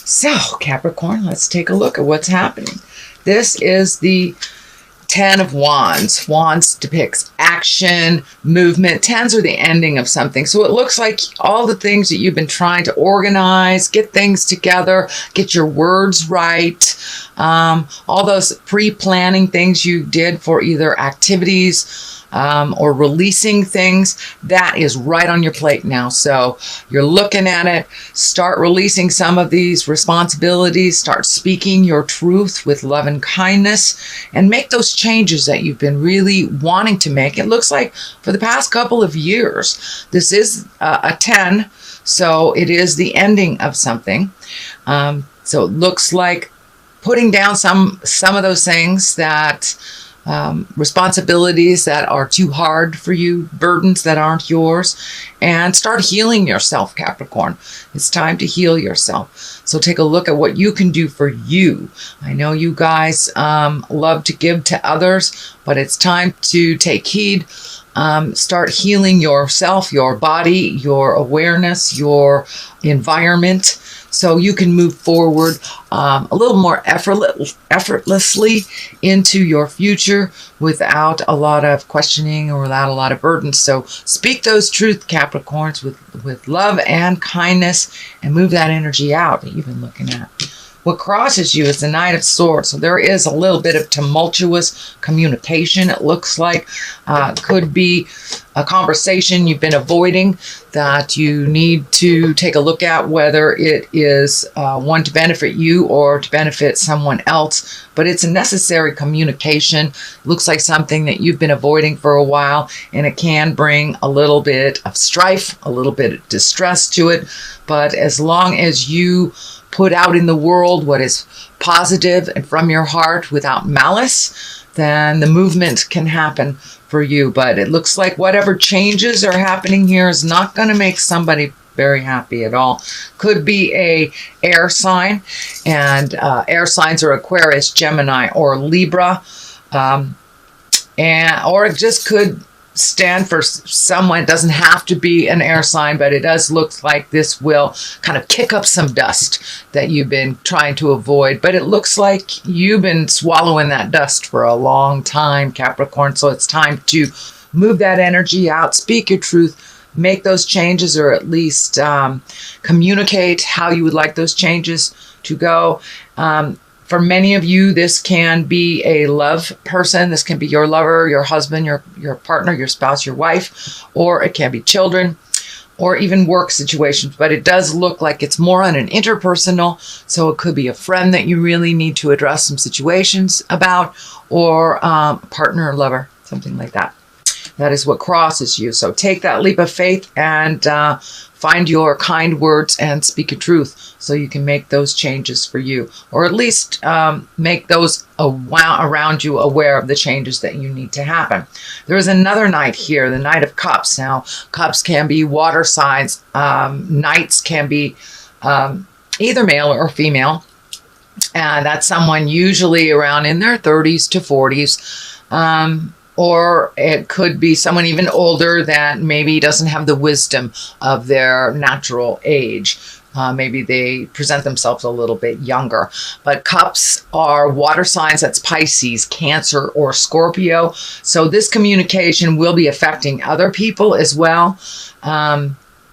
So, Capricorn, let's take a look at what's happening. This is the Ten of Wands. Wands depicts action, movement. Tens are the ending of something. So it looks like all the things that you've been trying to organize, get things together, get your words right, all those pre-planning things you did for either activities or releasing things, that is right on your plate now. So you're looking at it, start releasing some of these responsibilities, start speaking your truth with love and kindness, and make those changes that you've been really wanting to make. It looks like for the past couple of years, this is a 10, so it is the ending of something. So it looks like putting down some of those things that responsibilities that are too hard for you, burdens that aren't yours, and start healing yourself, Capricorn. It's time to heal yourself. So take a look at what you can do for you. I know you guys love to give to others, but it's time to take heed. Start healing yourself, your body, your awareness, your environment, so you can move forward a little more effortlessly into your future without a lot of questioning or without a lot of burdens. So speak those truth, Capricorns, with love and kindness, and move that energy out that you've been looking at. What crosses you is the Knight of Swords. So there is a little bit of tumultuous communication, it looks like. Could be a conversation you've been avoiding that you need to take a look at, whether it is one to benefit you or to benefit someone else. But it's a necessary communication. Looks like something that you've been avoiding for a while, and it can bring a little bit of strife, a little bit of distress to it. But as long as you put out in the world what is positive and from your heart without malice, then the movement can happen for you. But it looks like whatever changes are happening here is not going to make somebody very happy at all. Could be a air sign, and air signs are Aquarius, Gemini, or Libra, or it just could stand for someone. It doesn't have to be an air sign, but it does look like this will kind of kick up some dust that you've been trying to avoid. But it looks like you've been swallowing that dust for a long time, Capricorn. So it's time to move that energy out, speak your truth, make those changes, or at least communicate how you would like those changes to go. For many of you, this can be a love person. This can be your lover, your husband, your partner, your spouse, your wife, or it can be children, or even work situations. But it does look like it's more on an interpersonal. So it could be a friend that you really need to address some situations about, or a partner or lover, something like that. That is what crosses you. So take that leap of faith and find your kind words and speak your truth, so you can make those changes for you, or at least make those around you aware of the changes that you need to happen. There is another Knight here, the Knight of Cups. Now, cups can be water signs. Knights can be either male or female. And that's someone usually around in their 30s to 40s. Or it could be someone even older that maybe doesn't have the wisdom of their natural age. Maybe they present themselves a little bit younger. But cups are water signs. That's Pisces, Cancer, or Scorpio. So this communication will be affecting other people as well.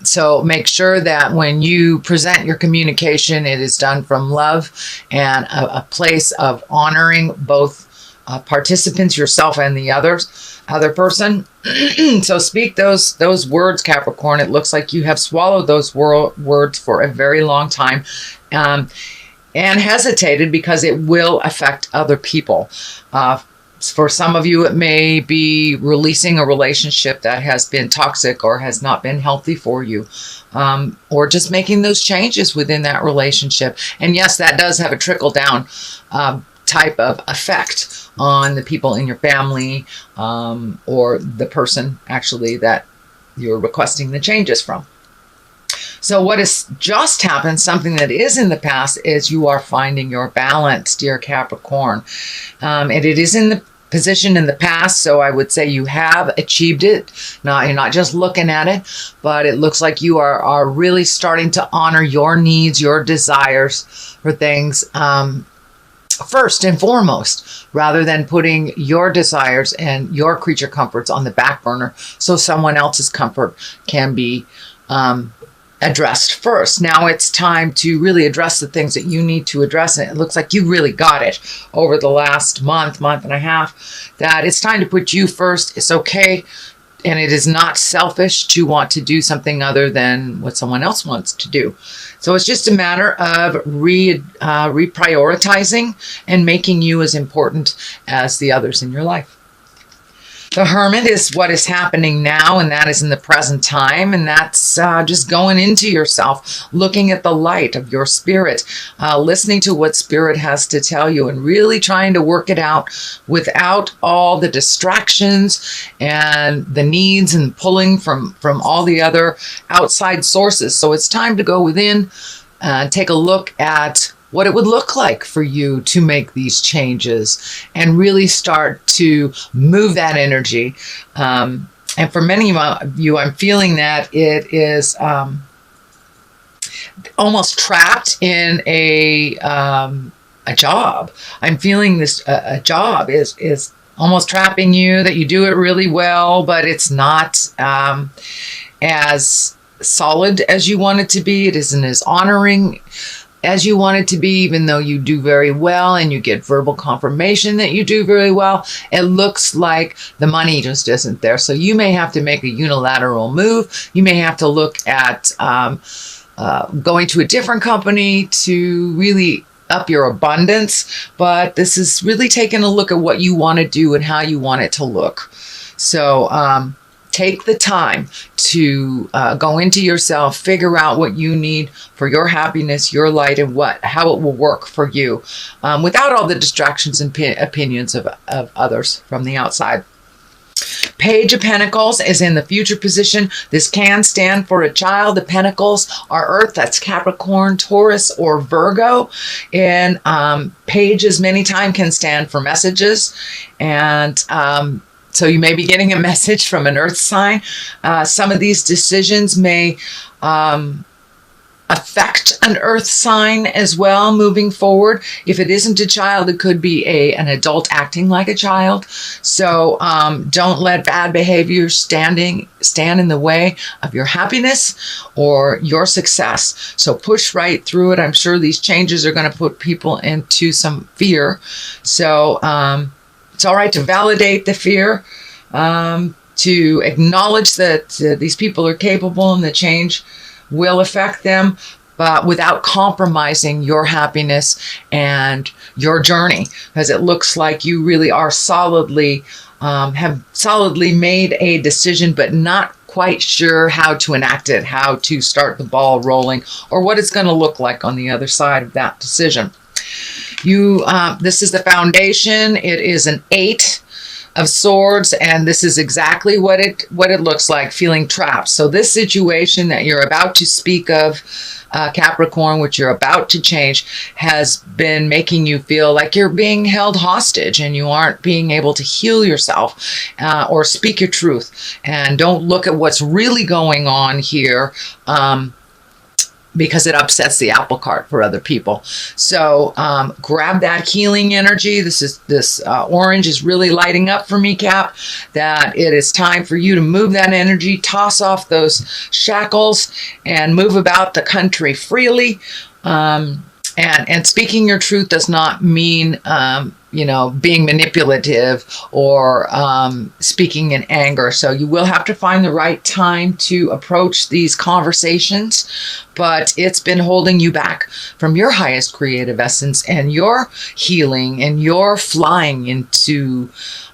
So make sure that when you present your communication, it is done from love and a place of honoring both participants, yourself and the other person. So speak those words, Capricorn. It looks like you have swallowed those words for a very long time, and hesitated because it will affect other people. For some of you, it may be releasing a relationship that has been toxic or has not been healthy for you, or just making those changes within that relationship. And yes, that does have a trickle down type of effect on the people in your family, or the person actually that you're requesting the changes from. So what has just happened, something that is in the past, is you are finding your balance, dear Capricorn. And it is in the position in the past, so I would say you have achieved it. Now, you're not just looking at it, but it looks like you are really starting to honor your needs, your desires for things first and foremost, rather than putting your desires and your creature comforts on the back burner so someone else's comfort can be addressed first. Now it's time to really address the things that you need to address. And it looks like you really got it over the last month and a half, that it's time to put you first. It's okay. And it is not selfish to want to do something other than what someone else wants to do. So it's just a matter of reprioritizing and making you as important as the others in your life. The Hermit is what is happening now, and that is in the present time, and that's just going into yourself, looking at the light of your spirit, listening to what spirit has to tell you, and really trying to work it out without all the distractions and the needs and pulling from all the other outside sources. So it's time to go within and take a look at what it would look like for you to make these changes and really start to move that energy. And for many of you, I'm feeling that it is almost trapped in a job. I'm feeling this a job is almost trapping you, that you do it really well, but it's not as solid as you want it to be. It isn't as honoring as you want it to be, even though you do very well and you get verbal confirmation that you do very well. It looks like the money just isn't there. So you may have to make a unilateral move. You may have to look at going to a different company to really up your abundance. But this is really taking a look at what you want to do and how you want it to look. So take the time to go into yourself, figure out what you need for your happiness, your light, and how it will work for you without all the distractions and opinions of others from the outside. Page of Pentacles is in the future position. This can stand for a child. The Pentacles are Earth. That's Capricorn, Taurus, or Virgo. And pages many times can stand for messages. And so you may be getting a message from an earth sign. Some of these decisions may affect an earth sign as well moving forward. If it isn't a child, it could be an adult acting like a child. So don't let bad behavior stand in the way of your happiness or your success. So push right through it. I'm sure these changes are going to put people into some fear. So it's all right to validate the fear, to acknowledge that these people are capable and the change will affect them, but without compromising your happiness and your journey, because it looks like you really are have solidly made a decision, but not quite sure how to enact it, how to start the ball rolling, or what it's going to look like on the other side of that decision. This is the foundation. It is an 8 of Swords, and this is exactly what it looks like, feeling trapped. So this situation that you're about to speak of, Capricorn, which you're about to change, has been making you feel like you're being held hostage and you aren't being able to heal yourself or speak your truth. And don't look at what's really going on here, because it upsets the apple cart for other people. So grab that healing energy. This orange is really lighting up for me, Cap, that it is time for you to move that energy, toss off those shackles, and move about the country freely. And speaking your truth does not mean, being manipulative or speaking in anger. So you will have to find the right time to approach these conversations, but it's been holding you back from your highest creative essence and your healing and your flying into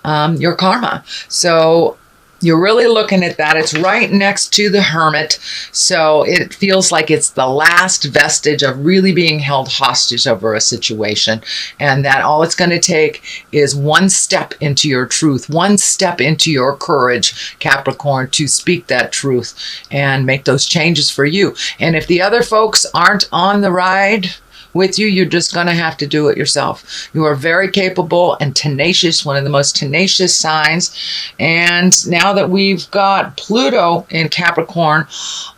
your karma. So you're really looking at that. It's right next to the Hermit. So it feels like it's the last vestige of really being held hostage over a situation. And that all it's going to take is one step into your truth, one step into your courage, Capricorn, to speak that truth and make those changes for you. And if the other folks aren't on the ride, with you. You're just going to have to do it yourself. You are very capable and tenacious, one of the most tenacious signs. And now that we've got Pluto in Capricorn,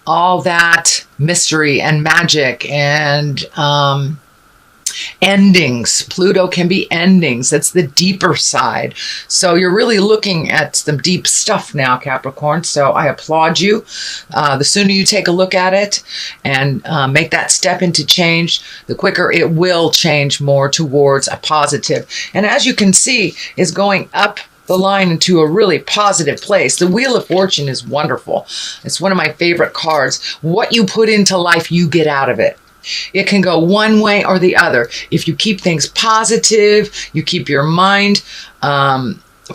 all that mystery and magic and endings. Pluto can be endings. That's the deeper side. So you're really looking at some deep stuff now, Capricorn. So I applaud you. The sooner you take a look at it and make that step into change, the quicker it will change more towards a positive. And as you can see, is going up the line into a really positive place. The Wheel of Fortune is wonderful. It's one of my favorite cards. What you put into life, you get out of it. It can go one way or the other. If you keep things positive, you keep your mind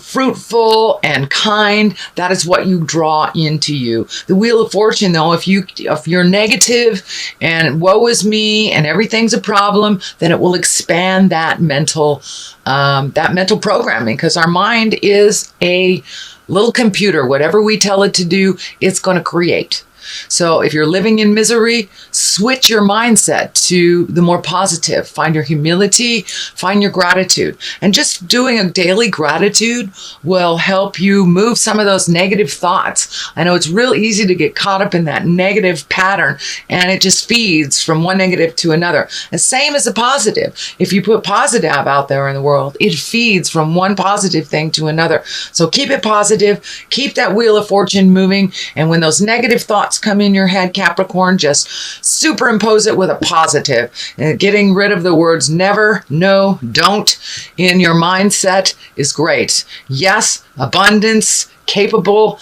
fruitful and kind, that is what you draw into you. The Wheel of Fortune, though, if you're negative and woe is me and everything's a problem, then it will expand that mental programming, because our mind is a little computer. Whatever we tell it to do, it's going to create. So if you're living in misery, switch your mindset to the more positive. Find your humility, find your gratitude. And just doing a daily gratitude will help you move some of those negative thoughts. I know it's real easy to get caught up in that negative pattern, and it just feeds from one negative to another. The same as a positive. If you put positive out there in the world, it feeds from one positive thing to another. So keep it positive, keep that Wheel of Fortune moving, and when those negative thoughts come in your head, Capricorn, just superimpose it with a positive. And getting rid of the words never, no, don't in your mindset is great. Yes, abundance, capable.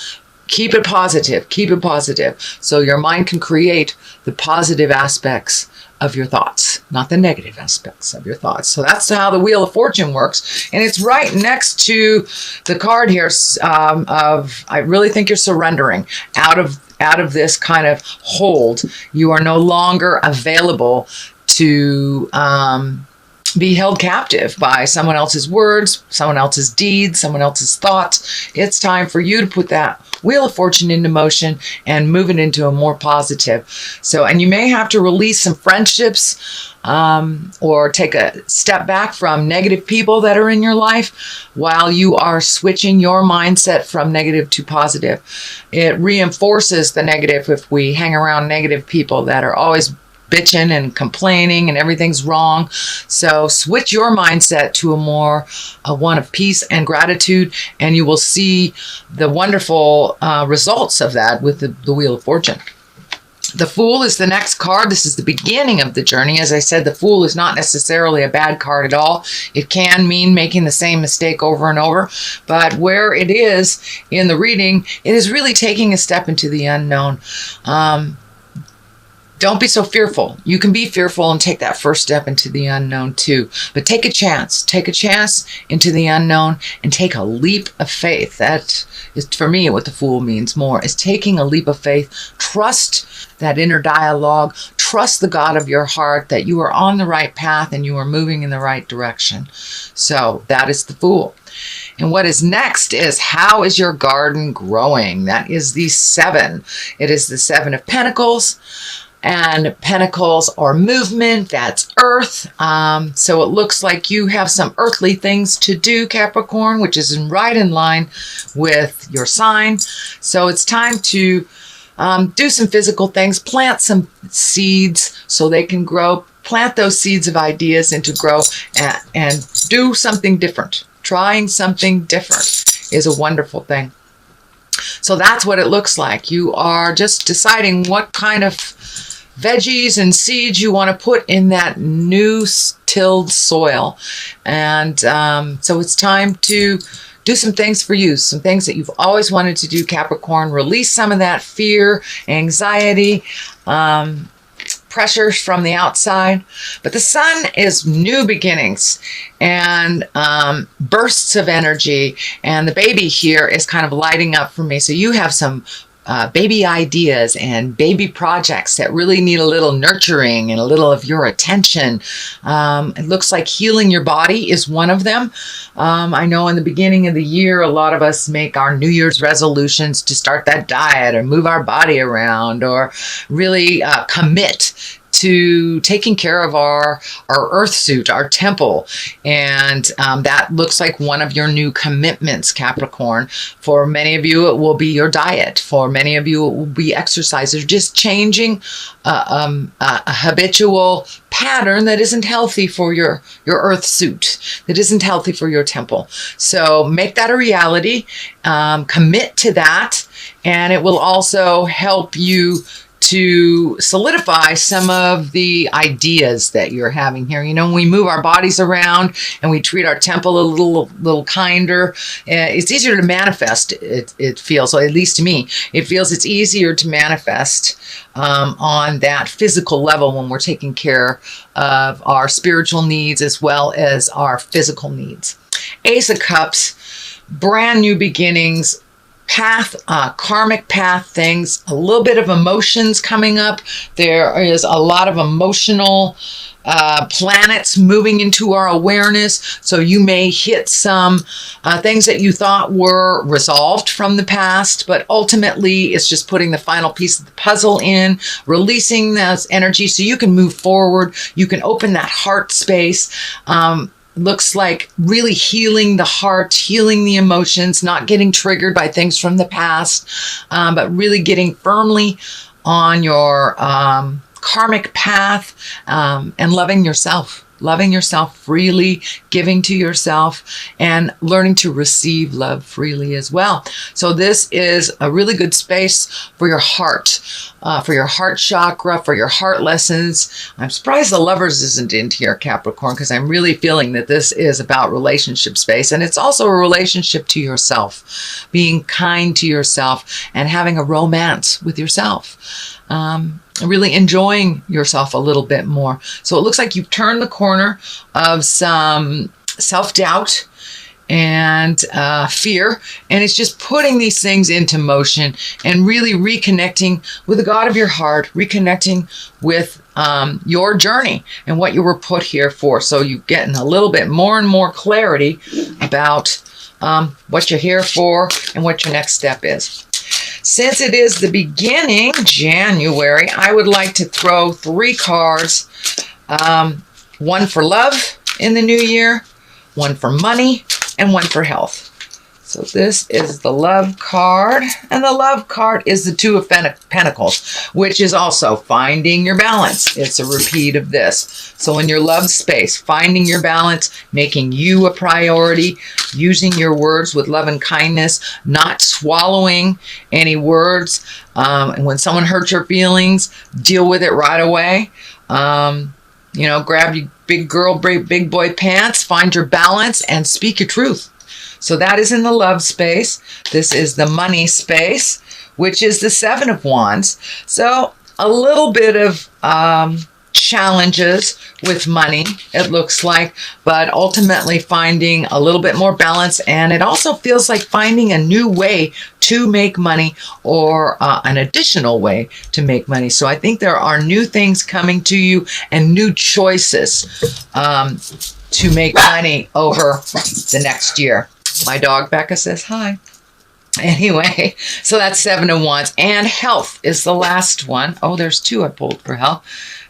Keep it positive. Keep it positive. So your mind can create the positive aspects of your thoughts, not the negative aspects of your thoughts. So that's how the Wheel of Fortune works. And it's right next to the card here of, I really think you're surrendering out of this kind of hold. You are no longer available to be held captive by someone else's words, someone else's deeds, someone else's thoughts. It's time for you to put that Wheel of Fortune into motion and move it into a more positive. So, and you may have to release some friendships or take a step back from negative people that are in your life while you are switching your mindset from negative to positive. It reinforces the negative if we hang around negative people that are always bitching and complaining and everything's wrong. So switch your mindset to a one of peace and gratitude, and you will see the wonderful results of that with the Wheel of Fortune. The Fool is the next card. This is the beginning of the journey. As I said, the Fool is not necessarily a bad card at all. It can mean making the same mistake over and over. But where it is in the reading, it is really taking a step into the unknown. Don't be so fearful. You can be fearful and take that first step into the unknown too. But take a chance. Take a chance into the unknown and take a leap of faith. That is, for me, what the Fool means more, is taking a leap of faith. Trust that inner dialogue. Trust the God of your heart that you are on the right path and you are moving in the right direction. So that is the Fool. And what is next is, how is your garden growing? That is the 7. It is the 7 of Pentacles. And pentacles are movement, that's earth. So it looks like you have some earthly things to do, Capricorn, which is right in line with your sign. So it's time to do some physical things, plant some seeds so they can grow, plant those seeds of ideas into grow and do something different. Trying something different is a wonderful thing. So that's what it looks like. You are just deciding what kind of veggies and seeds you want to put in that new tilled soil. And so it's time to do some things for you, some things that you've always wanted to do, Capricorn. Release some of that fear, anxiety, pressures from the outside. But the sun is new beginnings and bursts of energy. And the baby here is kind of lighting up for me. So you have some baby ideas and baby projects that really need a little nurturing and a little of your attention. It looks like healing your body is one of them. I know in the beginning of the year, a lot of us make our New Year's resolutions to start that diet or move our body around or really commit to taking care of our earth suit, our temple. And that looks like one of your new commitments, Capricorn. For many of you, it will be your diet. For many of you, it will be exercise. Or just changing a habitual pattern that isn't healthy for your earth suit, that isn't healthy for your temple. So make that a reality, commit to that, and it will also help you to solidify some of the ideas that you're having here. You know, when we move our bodies around and we treat our temple a little kinder, it's easier to manifest. It feels, or at least to me, it feels it's easier to manifest on that physical level when we're taking care of our spiritual needs as well as our physical needs. Ace of Cups, brand new beginnings, karmic path things, a little bit of emotions coming up. There is a lot of emotional planets moving into our awareness. So you may hit some things that you thought were resolved from the past, but ultimately it's just putting the final piece of the puzzle in, releasing those energy so you can move forward. You can open that heart space. Looks like really healing the heart, healing the emotions, not getting triggered by things from the past, but really getting firmly on your karmic path, and loving yourself freely, giving to yourself, and learning to receive love freely as well. So this is a really good space for your heart chakra, for your heart lessons. I'm surprised the Lovers isn't in here, Capricorn, because I'm really feeling that this is about relationship space. And it's also a relationship to yourself, being kind to yourself and having a romance with yourself. Really enjoying yourself a little bit more. So it looks like you've turned the corner of some self-doubt and fear, and it's just putting these things into motion and really reconnecting with the God of your heart, reconnecting with your journey and what you were put here for. So you're getting a little bit more and more clarity about what you're here for and what your next step is. Since it is the beginning, January, I would like to throw 3 cards. One for love in the new year, one for money, and one for health. So this is the love card, and the love card is the 2 of Pentacles, which is also finding your balance. It's a repeat of this. So in your love space, finding your balance, making you a priority, using your words with love and kindness, not swallowing any words. And when someone hurts your feelings, deal with it right away. You know, grab your big girl, big boy pants, find your balance, and speak your truth. So that is in the love space. This is the money space, which is the 7 of Wands. So a little bit of challenges with money, it looks like, but ultimately finding a little bit more balance. And it also feels like finding a new way to make money, or an additional way to make money. So I think there are new things coming to you and new choices to make money over the next year. My dog Becca says hi. Anyway, so that's 7 of Wands. And health is the last one. Oh, there's 2 I pulled for health.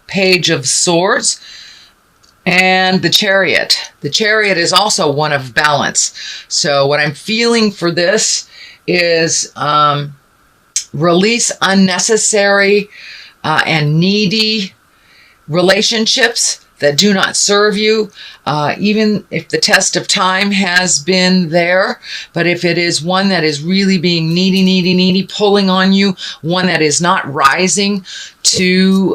Page of Swords and the Chariot. The Chariot is also one of balance. So what I'm feeling for this is release unnecessary and needy relationships that do not serve you, even if the test of time has been there. But if it is one that is really being needy, pulling on you, one that is not rising to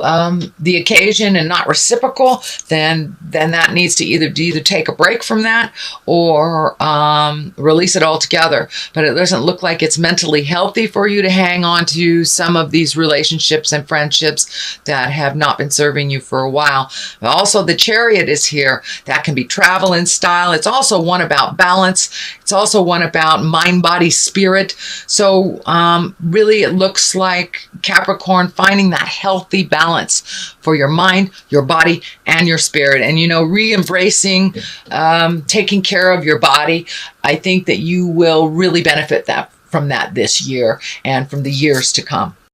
the occasion and not reciprocal, then that needs to either take a break from that or release it altogether. But it doesn't look like it's mentally healthy for you to hang on to some of these relationships and friendships that have not been serving you for a while. But also the Chariot is here. That can be travel and style. It's also one about balance. It's also one about mind, body, spirit. So really it looks like Capricorn finding that healthy balance for your mind, your body, and your spirit. And, you know, re-embracing, taking care of your body. I think that you will really benefit from that this year and from the years to come.